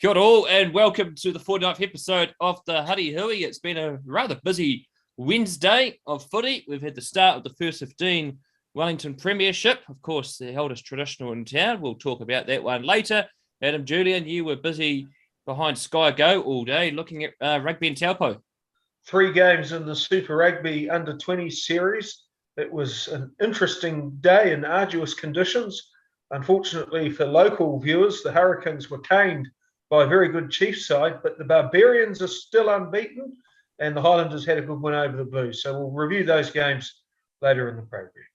Kia ora all, and welcome to the 49th episode of the Huddy Hui. It's been a rather busy Wednesday of footy. We've had the start of the first 15 Wellington Premiership. Of course, the oldest traditional in town. We'll talk about that one later. Adam Julian, you were busy behind Sky Go all day looking at rugby and Taupo. 3 games in the Super Rugby Under-20 series. It was an interesting day in arduous conditions. Unfortunately for local viewers, the Hurricanes were caned by a very good Chiefs side, but the Barbarians are still unbeaten, and the Highlanders had a good win over the Blues. So we'll review those games later in the program.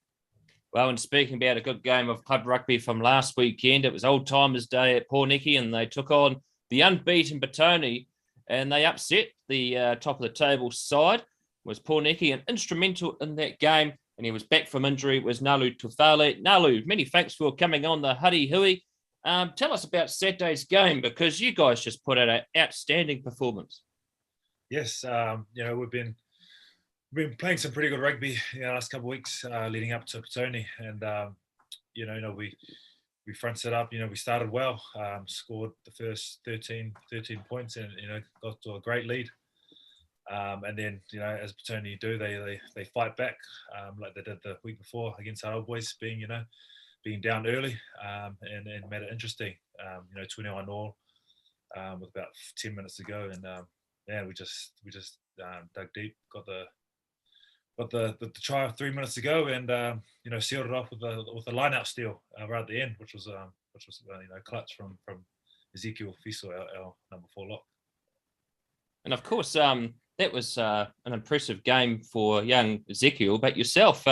Well, and speaking about a good game of pub rugby from last weekend, it was Old Timers Day at Poneke, and they took on the unbeaten Batoni, and they upset the top of the table side. Was Poneke, and instrumental in that game, and he was back from injury, was Nalu Tu'utala. Nalu, many thanks for coming on the Huddy Hui. Tell us about Saturday's game, because you guys just put out an outstanding performance. Yes, we've been playing some pretty good rugby in the last couple of weeks leading up to Batoni, and we fronted up. We started well, scored the first 13 points, and got to a great lead. And then as Batoni do, they fight back like they did the week before against our old boys, being down early and made it interesting. 21 all with about 10 minutes to go, and we just dug deep, got the try 3 minutes to go, and sealed it off with a line-out steal right at the end, which was clutch from Ezekiel Fiso, our number 4 lock. And of course, that was an impressive game for young Ezekiel, but yourself,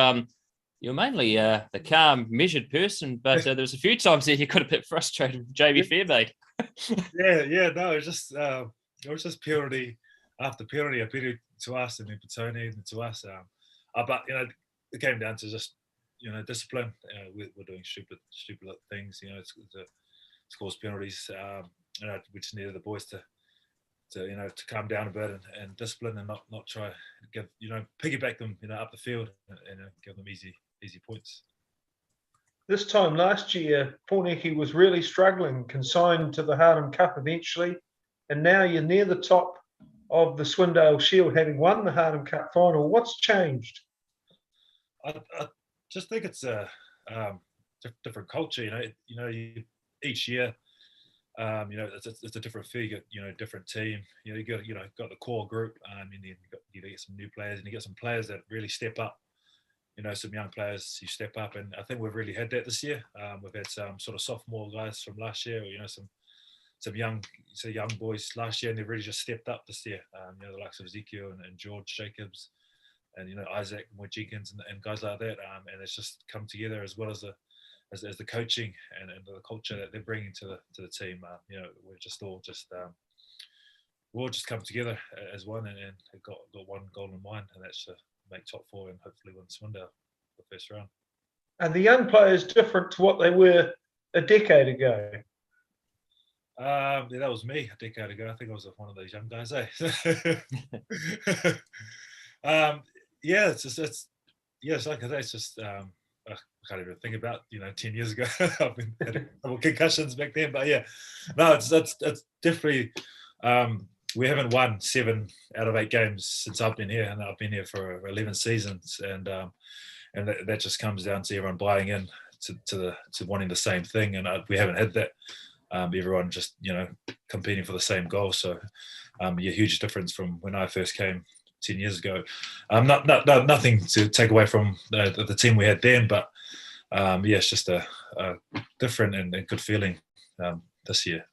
you're mainly the calm, measured person, but there was a few times there you got a bit frustrated with JB Fairbairn. No, it was just penalty after penalty, a penalty to us, and then Batoni and to us. But it came down to just discipline. We're doing stupid things. It's cause penalties. We just needed the boys to calm down a bit and discipline, and not try to give piggyback them up the field and give them easy points. This time last year, Poneke was really struggling, consigned to the Harlem Cup eventually, and now you're near the top of the Swindale Shield, having won the Harlem Cup final. What's changed? I just think it's a different culture. Each year, it's a different figure. Different team. You got the core group, and then you get some new players, and you get some players that really step up. Some young players who step up, and I think we've really had that this year. We've had some sort of sophomore guys from last year, some young boys last year, and they've really just stepped up this year. The likes of Ezekiel and George Jacobs, and Isaac Moy Jenkins and guys like that. And it's just come together, as well as the coaching and the culture that they're bringing to the team. We're all just come together as one, and got one goal in mind, and that's to make top 4 and hopefully win Swindale the first round. And the young players different to what they were a decade ago? That was me a decade ago. I think I was one of those young guys, eh? It's like it's just I can't even think about 10 years ago. I've had a couple concussions back then, but it's definitely. We haven't won 7 out of 8 games since I've been here, and I've been here for 11 seasons, and that just comes down to everyone buying in to wanting the same thing, and we haven't had that. Everyone just competing for the same goal. So a huge difference from when I first came 10 years ago. Nothing to take away from the team we had then, but it's just a different and good feeling this year.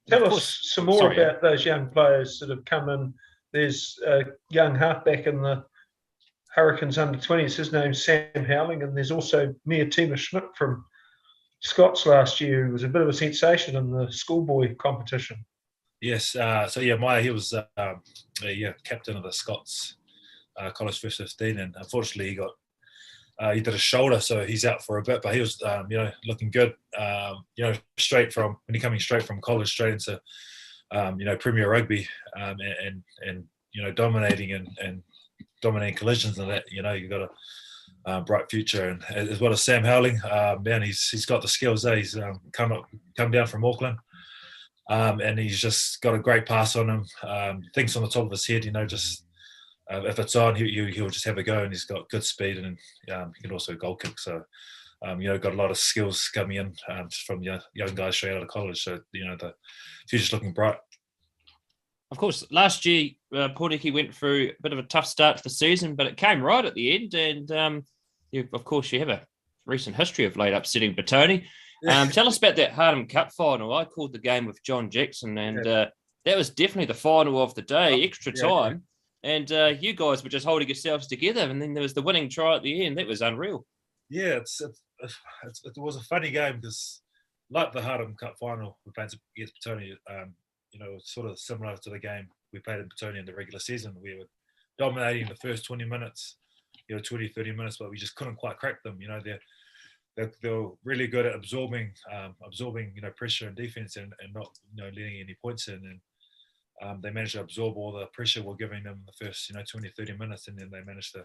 Tell us some more about those young players that have come in. There's a young halfback in the Hurricanes under-20s. His name's Sam Howling, and there's also Tima Schmidt from Scots last year, who was a bit of a sensation in the schoolboy competition. Yes, Maya, he was captain of the Scots college first 15, and unfortunately he did a shoulder, so he's out for a bit. But he was looking good. Straight from college straight into Premier Rugby, and dominating and dominating collisions and that. You've got a bright future, and as well as Sam Howling, he's got the skills. He's come down from Auckland. And he's just got a great pass on him. Thinks on the top of his head, just if it's on, he'll just have a go, and he's got good speed, and he can also goal kick. So, got a lot of skills coming in from young guys straight out of college. So, the future's looking bright. Of course, last year, Poneke went through a bit of a tough start to the season, but it came right at the end. And, you have a recent history of late upsetting Batoni. Tell us about that Hardham Cup final. I called the game with John Jackson, and that was definitely the final of the day, extra time. And you guys were just holding yourselves together, and then there was the winning try at the end. That was unreal. Yeah, it was a funny game because, like the Hardham Cup final, we played against Batoni. Sort of similar to the game we played in Batoni in the regular season. We were dominating the first 20 minutes, 20, 30 minutes, but we just couldn't quite crack them. They're really good at absorbing pressure and defense and not letting any points in. And they managed to absorb all the pressure we're giving them in the first 20, 30 minutes, and then they managed to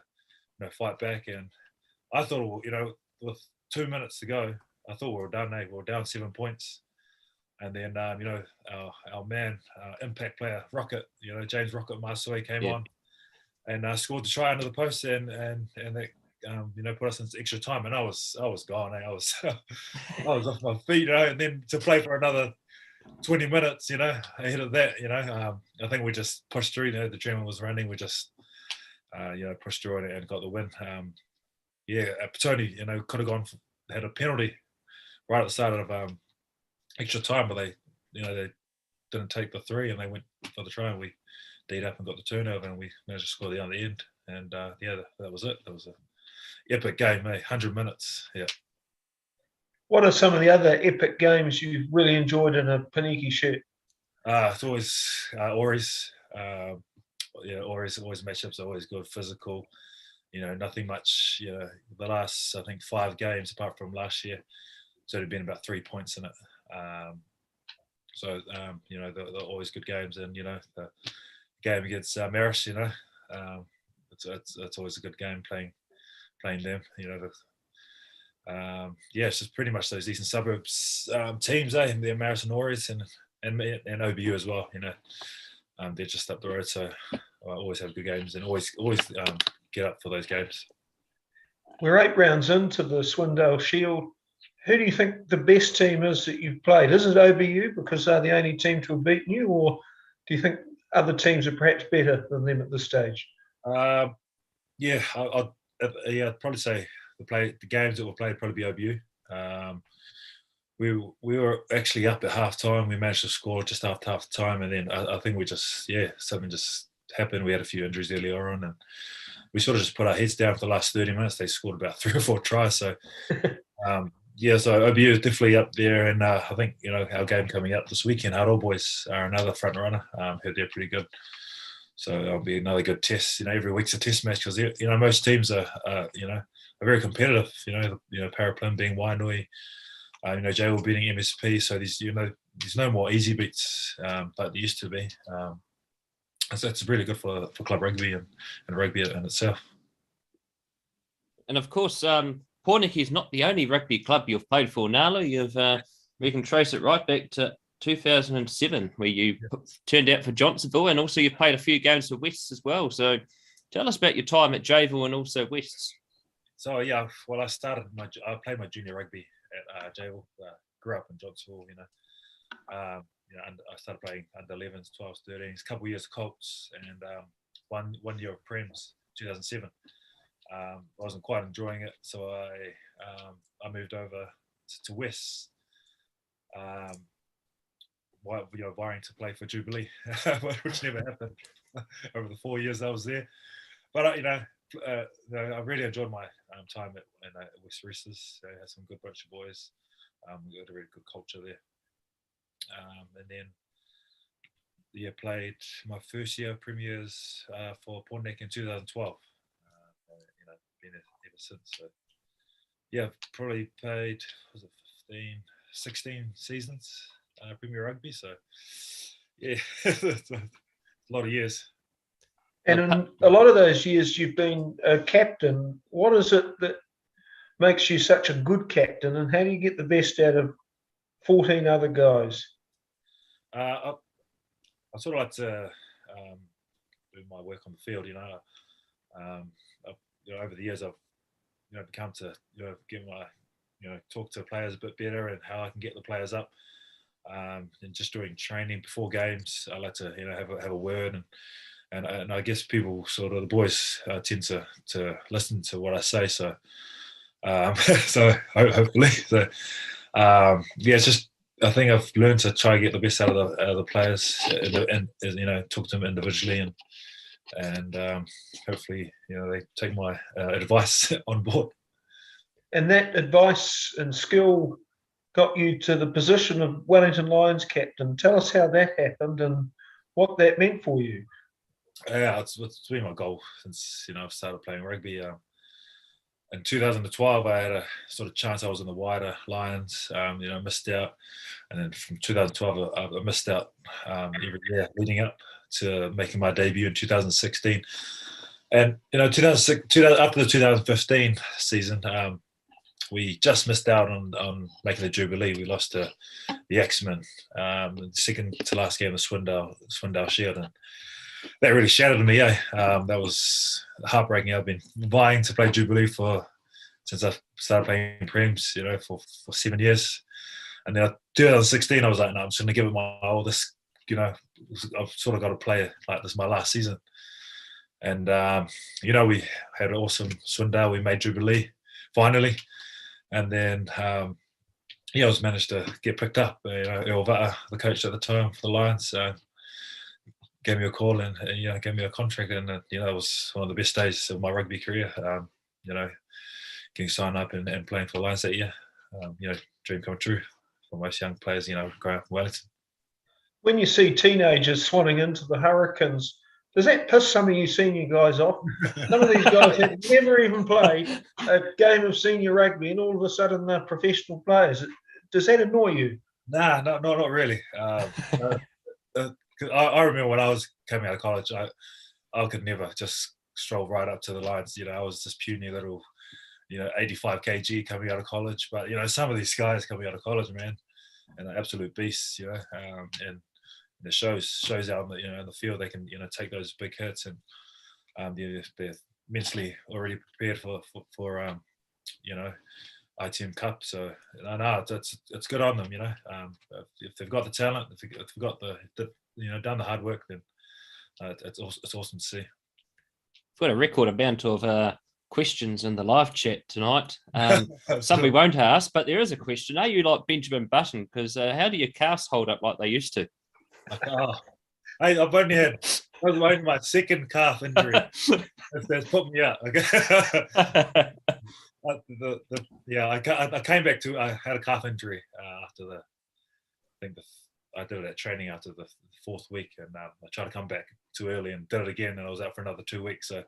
fight back. And I thought, with 2 minutes to go, I thought we were done. We were down 7 points. And then, our man, impact player, Rocket, James Rocket Masoi came on and scored the try under the post, and that, put us into extra time. And I was gone. I was I was off my feet, and then to play for another 20 minutes, ahead of that, I think we just pushed through. The adrenaline was running. We just, pushed through it and got the win. Batoni, could have had a penalty right at the start of extra time, but they didn't take the three, and they went for the try, and we D'd up and got the turnover, and we managed to score the other end. And that was it. That was an epic game, 100 minutes. Yeah. What are some of the other epic games you've really enjoyed in a Poneke shirt? It's always Ori's. Always matchups are always good, physical. Nothing much. The last, I think, 5 games apart from last year, so there'd been about 3 points in it. They're always good games, and the game against Maris, it's always a good game playing them. It's just pretty much those Eastern Suburbs teams, and the Maris and Auris and OBU as well. They're just up the road, so I always have good games and always get up for those games. We're 8 rounds into the Swindale Shield. Who do you think the best team is that you've played? Is it OBU because they're the only team to have beaten you, or do you think other teams are perhaps better than them at this stage? I'd probably say the games that were played probably be OBU. We were actually up at half time. We managed to score just after half time, and then I think something just happened. We had a few injuries earlier on, and we sort of just put our heads down for the last 30 minutes. They scored about 3 or 4 tries, so. So OBU is definitely up there, and I think our game coming up this weekend, our All Boys are another front runner. Heard they're pretty good, so it'll be another good test. Every week's a test match because most teams are very competitive. Paraplim being Wainui, Jail beating MSP. So there's no more easy beats, like there used to be. So it's really good for club rugby and rugby in itself. And of course, Poneke is not the only rugby club you've played for, Nalu. We can trace it right back to 2007, where you turned out for Johnsonville, and also you've played a few games for Wests as well. So tell us about your time at Javel and also Wests. So I played my junior rugby at Javel. Grew up in Johnsonville, and I started playing under 11s, 12s, 13s, a couple of years of Colts, and one year of Prems, 2007. I wasn't quite enjoying it, so I moved over to West, vying to play for Jubilee, which never happened over the 4 years I was there. But I really enjoyed my time at West Roosters. I had some good bunch of boys. We had a really good culture there. And then played my first year of premiers for Poneke in 2012. Been ever since. So probably played 16 seasons Premier Rugby. So it's a lot of years. And in a lot of those years, you've been a captain. What is it that makes you such a good captain, and how do you get the best out of 14 other guys? I sort of like to do my work on the field. Over the years I've become to get my talk to players a bit better and how I can get the players up. And just doing training before games, I like to have a word and I guess people the boys tend to listen to what I say. So so hopefully it's just I think I've learned to try and get the best out of the players and talk to them individually and hopefully they take my advice on board. And that advice and skill got you to the position of Wellington Lions captain. Tell us how that happened and what that meant for you. Yeah, it's been my goal since I've started playing rugby. In 2012, I had a sort of chance. I was in the wider Lions, missed out, and then from 2012, I missed out every year leading up to making my debut in 2016. And 2006, after the 2015 season, we just missed out on making the Jubilee. We lost to the X-Men, the second to last game of Swindale Shield, and that really shattered me. That was heartbreaking. I've been vying to play Jubilee since I started playing Prems, for 7 years. And then 2016, I was like, no, I'm just going to give it my all. This, I've sort of got to play it like this is my last season. And, we had an awesome Swindale. We made Jubilee finally. And then, I was managed to get picked up. Earl Vata, the coach at the time for the Lions, gave me a call and gave me a contract, and it was one of the best days of my rugby career. Getting signed up and playing for the Lions that year. Dream come true for most young players. Growing up in Wellington. When you see teenagers swanning into the Hurricanes, does that piss some of you senior guys off? Some of these guys have never even played a game of senior rugby, and all of a sudden they're professional players. Does that annoy you? Nah, not really. I remember when I was coming out of college, I could never just stroll right up to the Lions. I was this puny little, 85 kg coming out of college. But some of these guys coming out of college, man, and they're absolute beasts. And it shows out in the field they can take those big hits, and they're mentally already prepared for ITM Cup. So no, it's good on them. If they've got the talent, if they've got the done the hard work, then it's awesome to see. We've got a record amount of questions in the live chat tonight. Some we won't ask, but there is a question. Are you like Benjamin Button? Because how do your calves hold up like they used to? I've only had my second calf injury. That's put me out. I came back to. I had a calf injury after I did it at training after the fourth week, and I tried to come back too early and did it again, and I was out for another 2 weeks. So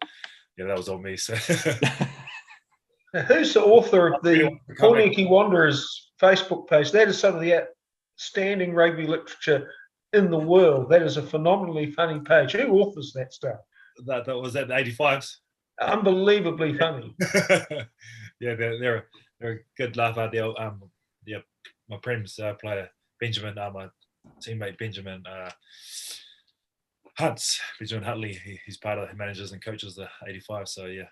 that was on me. So now, who's the author of the Poneke Wanderers Facebook page? That is some of the outstanding rugby literature in the world. That is a phenomenally funny page. Who authors that stuff? That was at the 85s. Unbelievably funny. Yeah, they're a good laugh out there. My Prem's player Benjamin, my teammate Benjamin Benjamin Huntley, he's part of the managers and coaches the 85. So yeah,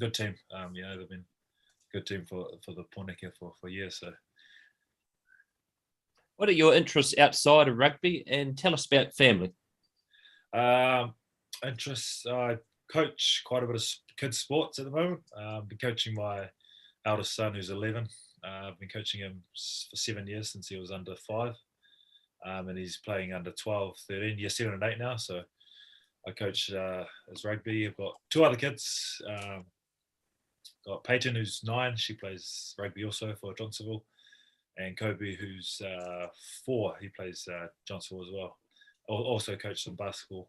good team. They've been a good team for the Poneke for years. So. What are your interests outside of rugby, and tell us about family? Interests, I coach quite a bit of kids sports at the moment. I've been coaching my eldest son, who's 11. I've been coaching him for 7 years since he was under 5. And he's playing under 12, 13, year 7 and 8 now. So I coach his rugby. I've got 2 other kids. Got Peyton, who's 9. She plays rugby also for Johnsonville. And Kobe, who's 4, he plays Johnsonville as well. Also coached some basketball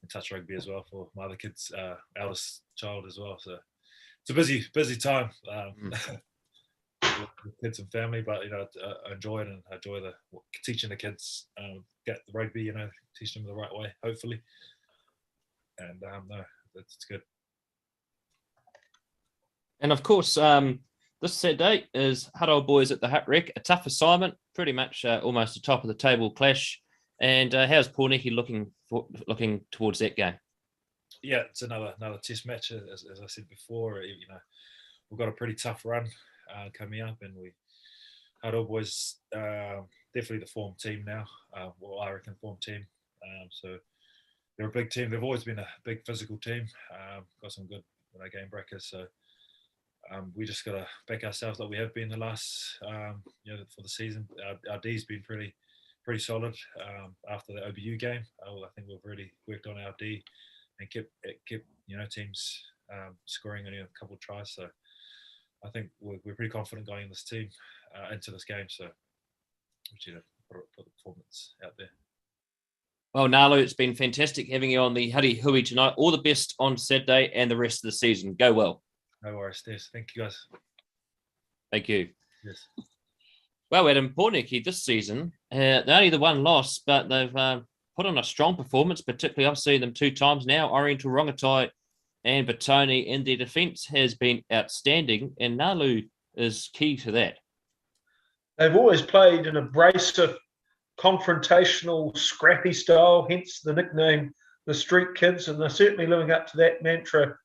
and touch rugby as well for my other kids, eldest child as well. So it's a busy time. Kids and family, but I enjoy it, and I enjoy teaching the kids get the rugby, teach them the right way, hopefully. And no, it's good. And of course, This Saturday is Huddy Boys at the Hut Wreck. A tough assignment, pretty much almost a top of the table clash. And how's Poneke looking towards that game? Yeah, it's another test match, as I said before. We've got a pretty tough run coming up, and Huddy Boys definitely the form team now. Well, I reckon form team. So they're a big team. They've always been a big physical team. Got some good game breakers. So we just got to back ourselves like we have been the last, for the season. Our D's been pretty solid after the OBU game. I think we've really worked on our D and kept teams scoring only a couple of tries. So I think we're pretty confident going in this team into this game. So we need to put the performance out there. Well, Nalu, it's been fantastic having you on the Huddy Hui tonight. All the best on Saturday and the rest of the season. Go well. No worries, Des. Thank you, guys. Thank you. Yes. Well, Adam, Poneke this season, they're only the one loss, but they've put on a strong performance. Particularly, I've seen them 2 times now, Oriental Rongotai and Batoni, and their defence has been outstanding, and Nalu is key to that. They've always played an abrasive, confrontational, scrappy style, hence the nickname the Street Kids, and they're certainly living up to that mantra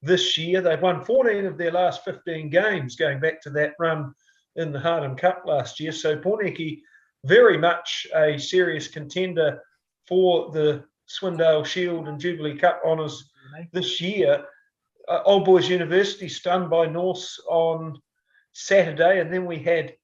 this year. They've won 14 of their last 15 games, going back to that run in the Hardham Cup last year. So Poneke, very much a serious contender for the Swindale Shield and Jubilee Cup honours this year. Old Boys University stunned by Norths on Saturday, and then we had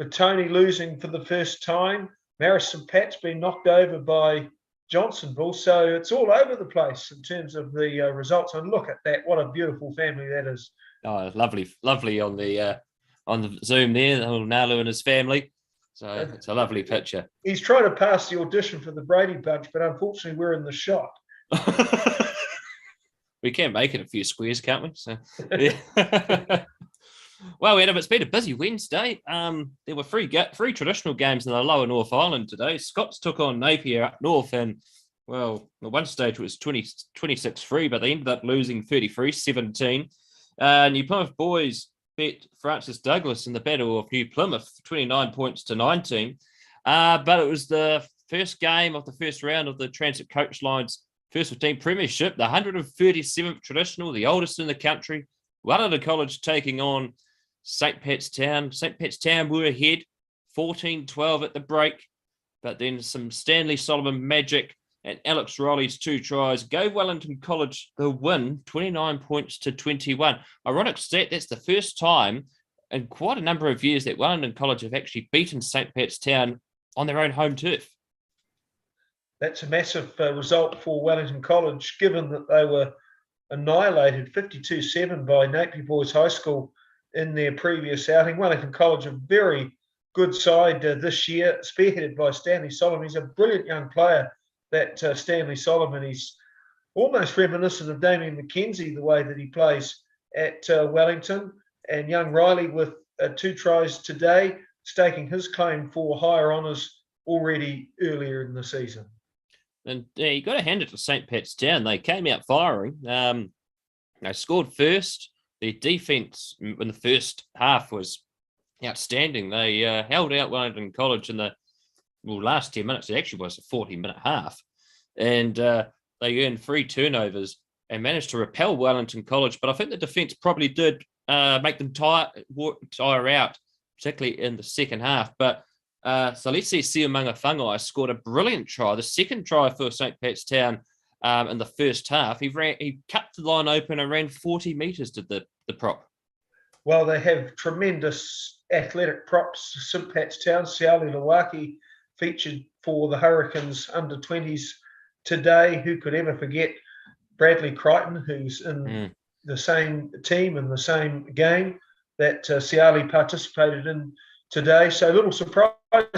Batoni losing for the first time. Marist Pat's been knocked over by Johnsonville, so it's all over the place in terms of the results. And look at that! What a beautiful family that is. Oh, lovely on the Zoom there, little Nalu and his family. So it's a lovely picture. He's trying to pass the audition for the Brady Bunch, but unfortunately, we're in the shot. We can make it a few squares, can't we? So, yeah. Well, Adam, it's been a busy Wednesday. There were three traditional games in the lower North Island today. Scots took on Napier up north, and, well, at one stage it was 26-3, but they ended up losing 33-17. New Plymouth boys beat Francis Douglas in the Battle of New Plymouth, 29 points to 19. But it was the first game of the first round of the Transit Coach Line's First 15 Premiership, the 137th traditional, the oldest in the country. Wellington College taking on St. Pat's Town. St. Pat's Town were ahead, 14-12 at the break, but then some Stanley Solomon magic and Alex Riley's 2 tries gave Wellington College the win, 29 points to 21. Ironic stat, that's the first time in quite a number of years that Wellington College have actually beaten St. Pat's Town on their own home turf. That's a massive result for Wellington College, given that they were annihilated 52-7 by Napier Boys High School in their previous outing. Wellington College, a very good side this year, spearheaded by Stanley Solomon. He's a brilliant young player, that Stanley Solomon. He's almost reminiscent of Damien McKenzie, the way that he plays at Wellington. And young Riley with 2 tries today, staking his claim for higher honours already earlier in the season. And you got to hand it to St. Pat's Town. They came out firing. They scored first. Their defence in the first half was outstanding. They held out Wellington College in the last 10 minutes. It actually was a 40-minute half. And they earned 3 turnovers and managed to repel Wellington College. But I think the defence probably did make them tire out, particularly in the second half. But so let's see, Siamanga Whangai scored a brilliant try, the second try for St. Pat's Town in the first half. He cut the line open and ran 40 metres to the prop. Well, they have tremendous athletic props. St. Pat's Town, Siali Lawaki featured for the Hurricanes under-20s today. Who could ever forget Bradley Crichton, who's in the same team in the same game that Siali participated in today. So a little surprise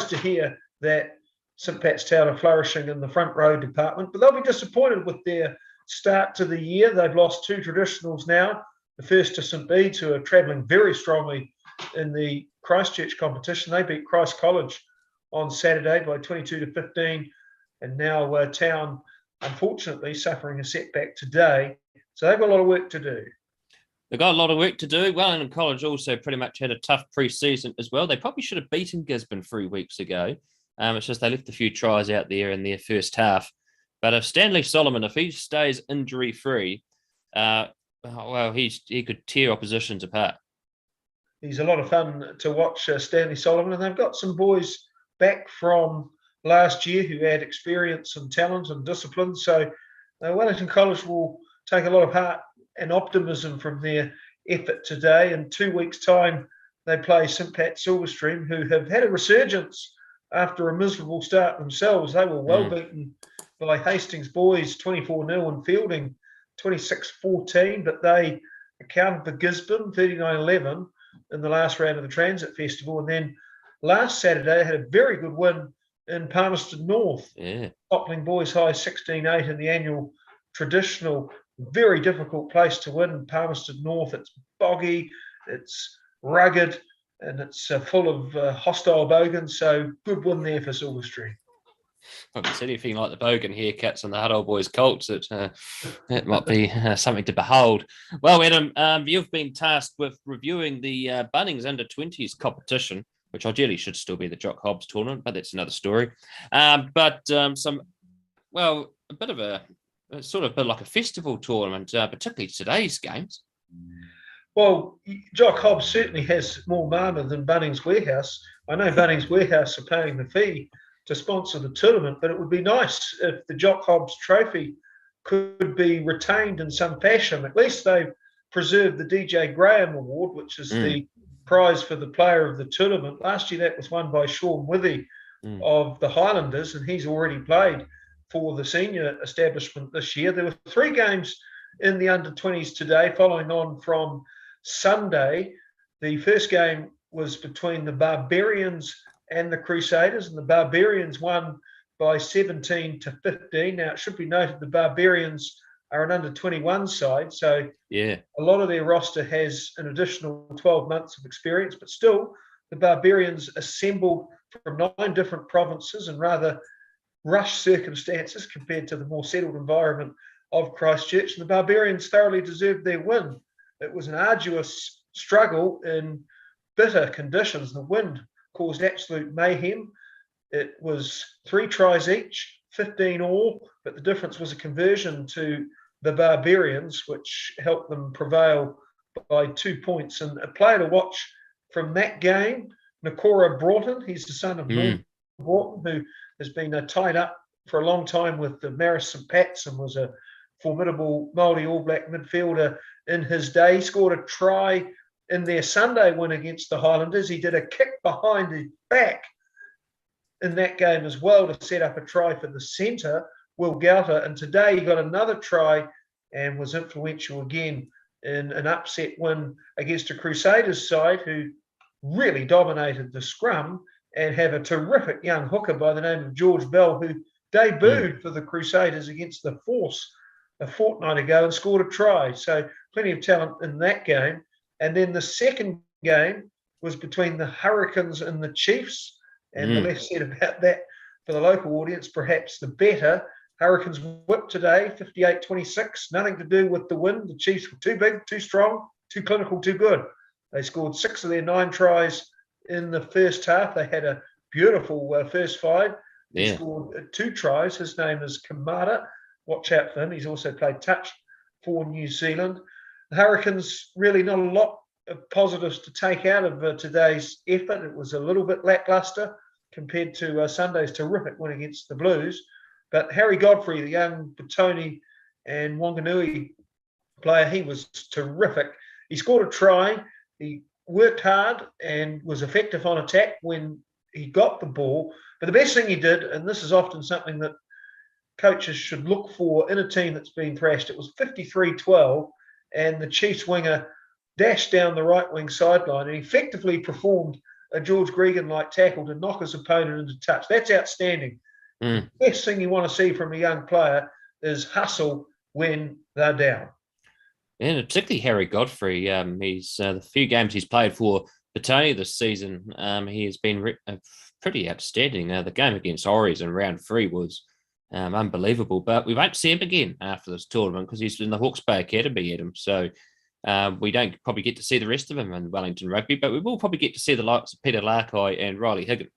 to hear that St. Pat's Town are flourishing in the front row department, but they'll be disappointed with their start to the year. They've lost 2 traditionals now. The first to St. Bede's, who are travelling very strongly in the Christchurch competition. They beat Christ College on Saturday by 22-15, and now Town, unfortunately, suffering a setback today. So they've got a lot of work to do. They've got a lot of work to do. Wellington College also pretty much had a tough pre-season as well. They probably should have beaten Gisborne 3 weeks ago. It's just they left a few tries out there in their first half. But if Stanley Solomon, if he stays injury-free, he could tear oppositions apart. He's a lot of fun to watch, Stanley Solomon, and they've got some boys back from last year who had experience and talent and discipline. So Wellington College will take a lot of heart and optimism from their effort today. In 2 weeks' time, they play St. Pat Silverstream, who have had a resurgence after a miserable start themselves. They were well beaten by Hastings boys 24-0 and Fielding 26-14, but they accounted for Gisborne 39-11 in the last round of the Transit Festival. And then last Saturday, they had a very good win in Palmerston North, toppling Boys High 16-8 in the annual traditional. Very difficult place to win, Palmerston North. It's boggy, it's rugged, and it's full of hostile bogans. So good win there for Silverstream. If it's anything like the bogan haircuts on the Huddy Boys Colts, it might be something to behold. Well, Adam, you've been tasked with reviewing the Bunnings under-20s competition, which ideally should still be the Jock Hobbs tournament, but that's another story. A bit of a sort of like a festival tournament, particularly today's games. Well, Jock Hobbs certainly has more mana than Bunnings Warehouse. I know Bunnings Warehouse are paying the fee to sponsor the tournament, but it would be nice if the Jock Hobbs trophy could be retained in some fashion. At least they've preserved the DJ Graham Award, which is the prize for the player of the tournament. Last year, that was won by Sean Withy of the Highlanders, and he's already played for the senior establishment this year. There were 3 games in the under-20s today, following on from Sunday. The first game was between the Barbarians and the Crusaders, and the Barbarians won by 17-15. Now, it should be noted the Barbarians are an under-21 side, so a lot of their roster has an additional 12 months of experience, but still, the Barbarians assembled from 9 different provinces in rather rushed circumstances compared to the more settled environment of Christchurch, and the Barbarians thoroughly deserved their win. It was an arduous struggle in bitter conditions. The wind caused absolute mayhem. It was 3 tries each, 15 all, but the difference was a conversion to the Barbarians, which helped them prevail by 2 points. And a player to watch from that game, Nakora Broughton. He's the son of Norm Broughton, who has been tied up for a long time with the Marist St. Pats and was a formidable Māori All Black midfielder in his day. He scored a try in their Sunday win against the Highlanders. He did a kick behind his back in that game as well to set up a try for the centre, Will Gouter. And today he got another try and was influential again in an upset win against a Crusaders side who really dominated the scrum and have a terrific young hooker by the name of George Bell, who debuted for the Crusaders against the Force a fortnight ago and scored a try. So plenty of talent in that game. And then the second game was between the Hurricanes and the Chiefs. And the less said about that for the local audience, perhaps the better. Hurricanes whipped today, 58-26. Nothing to do with the win. The Chiefs were too big, too strong, too clinical, too good. They scored 6 of their 9 tries in the first half. They had a beautiful first 5. He scored 2 tries. His name is Kamada. Watch out for him. He's also played touch for New Zealand. The Hurricanes, really not a lot of positives to take out of today's effort. It was a little bit lackluster compared to Sunday's terrific win against the Blues. But Harry Godfrey, the young Batoni and Wanganui player, he was terrific. He scored a try. He worked hard and was effective on attack when he got the ball. But the best thing he did, and this is often something that coaches should look for in a team that's been thrashed, it was 53-12, and the Chiefs winger dashed down the right wing sideline and effectively performed a George Gregan-like tackle to knock his opponent into touch. That's outstanding. The best thing you want to see from a young player is hustle when they're down. And particularly Harry Godfrey. He's the few games he's played for Batoni this season, he has been pretty outstanding. The game against Oris in round 3 was unbelievable, but we won't see him again after this tournament because he's in the Hawke's Bay Academy, Adam. So We don't probably get to see the rest of them in Wellington Rugby, but we will probably get to see the likes of Peter Larkai and Riley Higgins.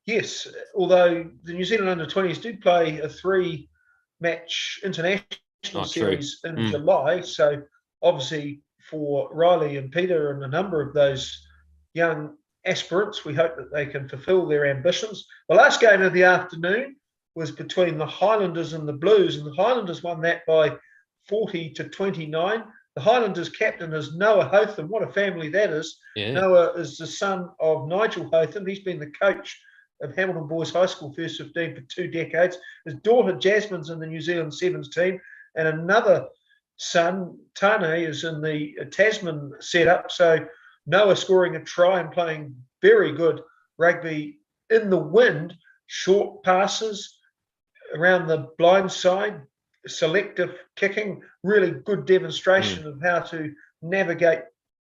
Yes, although the New Zealand under-20s did play a 3-match international series in July, so obviously for Riley and Peter and a number of those young aspirants, we hope that they can fulfil their ambitions. The last game of the afternoon was between the Highlanders and the Blues, and the Highlanders won that by 40-29. The Highlanders captain is Noah Hotham. What a family that is. Yeah. Noah is the son of Nigel Hotham. He's been the coach of Hamilton Boys High School First 15 for 2 decades. His daughter Jasmine's in the New Zealand Sevens team, and another son, Tane, is in the Tasman setup. So Noah scoring a try and playing very good rugby in the wind, short passes around the blind side, selective kicking, really good demonstration of how to navigate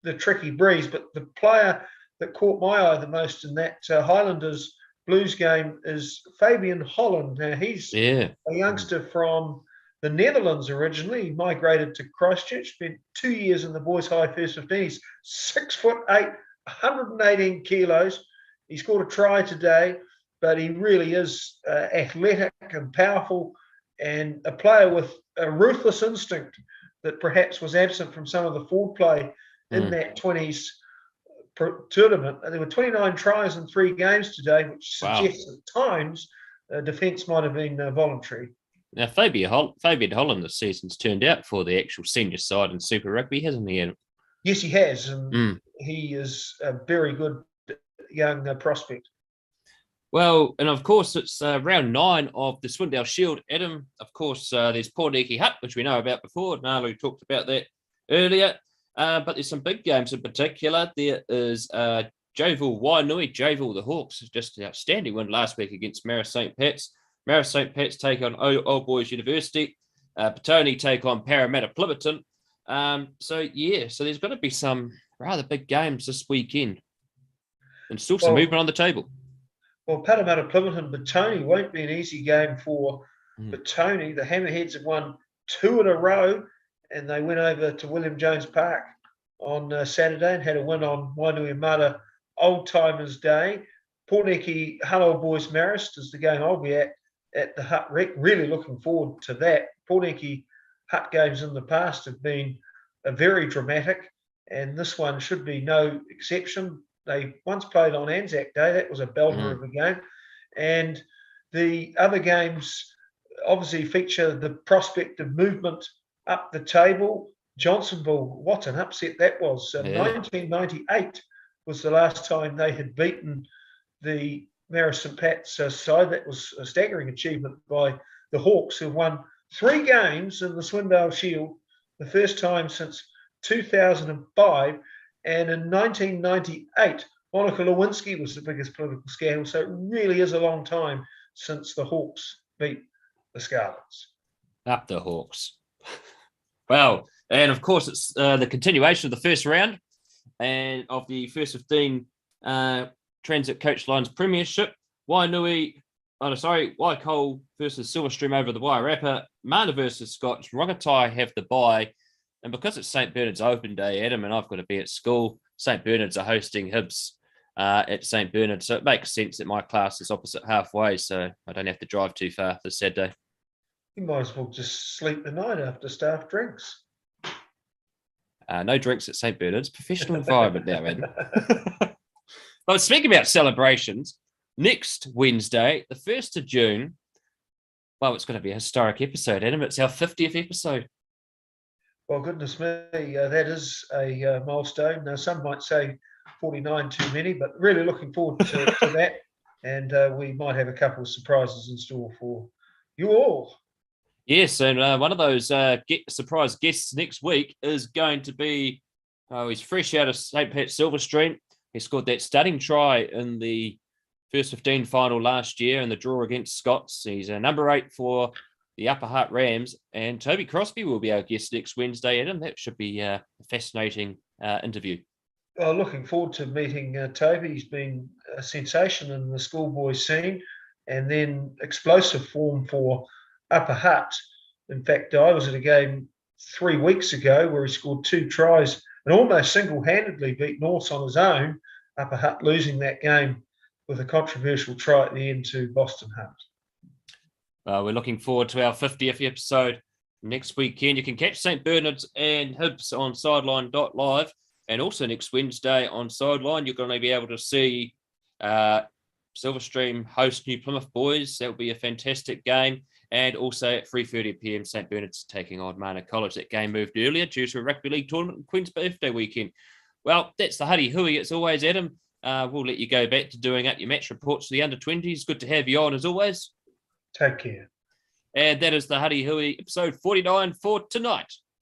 the tricky breeze. But the player that caught my eye the most in that Highlanders Blues game is Fabian Holland. Now, he's a youngster from the Netherlands originally. He migrated to Christchurch, spent 2 years in the Boys High First 15. He's 6'8", 118 kilos. He scored a try today, but he really is athletic and powerful and a player with a ruthless instinct that perhaps was absent from some of the forward play in that 20s tournament. And there were 29 tries in 3 games today, which suggests at times defence might have been voluntary. Now, Fabian Holland this season's turned out for the actual senior side in Super Rugby, hasn't he, Adam? Yes, he has. And he is a very good young prospect. Well, and of course, it's round 9 of the Swindale Shield, Adam. Of course, there's Poneke Hut, which we know about before. Nalu talked about that earlier. But there's some big games in particular. There is Jovel Wainui, Jovel the Hawks, just an outstanding win last week against Marist St. Pat's. Marist St. Pat's take on Old Boys University. Petone take on Parramatta Pliverton. So there's going to be some rather big games this weekend. And still some movement on the table. Well, Parramatta Pliverton, Petone won't be an easy game for Petone. The Hammerheads have won 2 in a row, and they went over to William Jones Park on Saturday and had a win on Wainuiomata Old Timers Day. Poneke Hull Old Boys Marist is the game I'll be at the Hut Rec. Really looking forward to that. Poneke Hut games in the past have been very dramatic, and this one should be no exception. They once played on Anzac Day. That was a belter of a game. And the other games obviously feature the prospect of movement up the table. Johnsonville, what an upset that was. 1998 was the last time they had beaten the Marist St. Pat's side. That was a staggering achievement by the Hawks, who won 3 games in the Swindale Shield, the first time since 2005. And in 1998, Monica Lewinsky was the biggest political scandal. So it really is a long time since the Hawks beat the Scarlets. Up the Hawks. Well, and of course, it's the continuation of the first round and of the first 15 Transit Coach Lines Premiership. Waikol versus Silverstream over the Wairarapa. Mana versus Scots. Rongotai have the bye. And because it's St. Bernard's Open Day, Adam, and I've got to be at school, St. Bernard's are hosting Hibs at St. Bernard. So it makes sense that my class is opposite halfway, so I don't have to drive too far this Saturday. You might as well just sleep the night after staff drinks. No drinks at St. Bernard's. Professional environment now, Adam. But speaking about celebrations, next Wednesday, the 1st of June, well, it's going to be a historic episode, Adam. It's our 50th episode. Well, goodness me, that is a milestone. Now, some might say 49 too many, but really looking forward to that. And we might have a couple of surprises in store for you all. Yes, and one of those surprise guests next week is going to be, he's fresh out of St. Pat's Silverstream. He scored that stunning try in the first 15 final last year in the draw against Scots. He's number 8 for the Upper Hutt Rams, and Toby Crosby will be our guest next Wednesday, Adam. That should be a fascinating interview. Well, looking forward to meeting Toby. He's been a sensation in the schoolboy scene, and then explosive form for Upper Hutt. In fact, I was at a game 3 weeks ago, where he scored 2 tries and almost single-handedly beat Norths on his own, Upper Hutt losing that game with a controversial try at the end to Boston Hutt. We're looking forward to our 50th episode next weekend. You can catch St. Bernard's and Hibs on sideline.live, and also next Wednesday on Sideline, you're going to be able to see Silverstream host New Plymouth Boys. That will be a fantastic game. And also at 3:30 p.m, St. Bernard's taking on Mana College. That game moved earlier due to a rugby league tournament on Queen's Birthday weekend. Well, that's the Huddy Hui. It's always Adam. We'll let you go back to doing up your match reports for the under-20s. Good to have you on as always. Take care. And that is the Huddy Hui episode 49 for tonight.